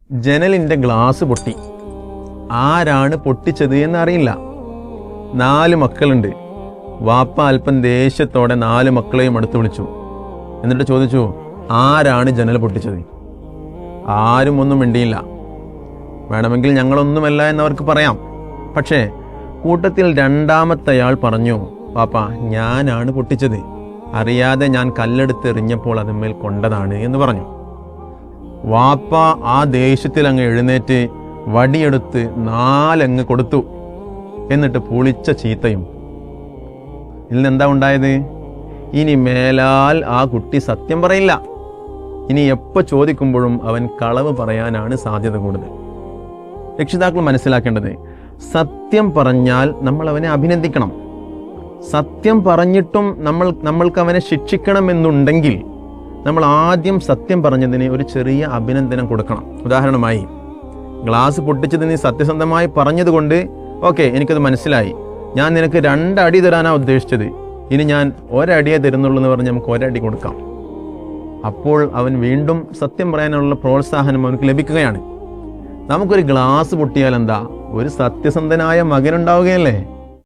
ജനലിൻ്റെ glass പൊട്ടി. ആരാണ് പൊട്ടിച്ചത് എന്നറിയില്ല. 4 മക്കളുണ്ട്. വാപ്പ അല്പം ദേഷ്യത്തോടെ 4 മക്കളെയും അടുത്ത് വിളിച്ചു. എന്നിട്ട് ചോദിച്ചു, ആരാണ് ജനൽ പൊട്ടിച്ചത്? ആരും ഒന്നും മിണ്ടിയില്ല. വേണമെങ്കിൽ ഞങ്ങളൊന്നുമല്ല എന്നവർക്ക് പറയാം. പക്ഷേ കൂട്ടത്തിൽ 2ാമത്തെയാൾ പറഞ്ഞു, പാപ്പ ഞാനാണ് പൊട്ടിച്ചത്, അറിയാതെ ഞാൻ കല്ലെടുത്ത് എറിഞ്ഞപ്പോൾ അതിന്മേൽ കൊണ്ടതാണ് എന്ന് പറഞ്ഞു. വാപ്പ ആ ദേഷ്യത്തിൽ അങ്ങ് എഴുന്നേറ്റ് വടിയെടുത്ത് 4 കൊടുത്തു. എന്നിട്ട് പുളിച്ച ചീത്തയും. ഇതിനെന്താ ഉണ്ടായത്? ഇനി മേലാൽ ആ കുട്ടി സത്യം പറയില്ല. ഇനി എപ്പോൾ ചോദിക്കുമ്പോഴും അവൻ കളവ് പറയാനാണ് സാധ്യത കൂടുതൽ. രക്ഷിതാക്കൾ മനസ്സിലാക്കേണ്ടത്, സത്യം പറഞ്ഞാൽ നമ്മൾ അവനെ അഭിനന്ദിക്കണം. സത്യം പറഞ്ഞിട്ടും നമ്മൾക്ക് അവനെ ശിക്ഷിക്കണമെന്നുണ്ടെങ്കിൽ നമ്മൾ ആദ്യം സത്യം പറഞ്ഞതിന് ഒരു ചെറിയ അഭിനന്ദനം കൊടുക്കണം. ഉദാഹരണമായി, ഗ്ലാസ് പൊട്ടിച്ചത് നീ സത്യസന്ധമായി പറഞ്ഞതുകൊണ്ട് ഓക്കെ, എനിക്കത് മനസ്സിലായി, ഞാൻ നിനക്ക് 2 അടി തരാനാണ് ഉദ്ദേശിച്ചത്, ഇനി ഞാൻ 1 അടിയേ തരുന്നുള്ളൂ എന്ന് പറഞ്ഞ് നമുക്ക് 1 അടി കൊടുക്കാം. അപ്പോൾ അവൻ വീണ്ടും സത്യം പറയാനുള്ള പ്രോത്സാഹനം അവനക്ക് ലഭിക്കുകയാണ്. നമുക്കൊരു ഗ്ലാസ് പൊട്ടിയാൽ എന്താ, ഒരു സത്യസന്ധനായ മകനുണ്ടാവുകയല്ലേ?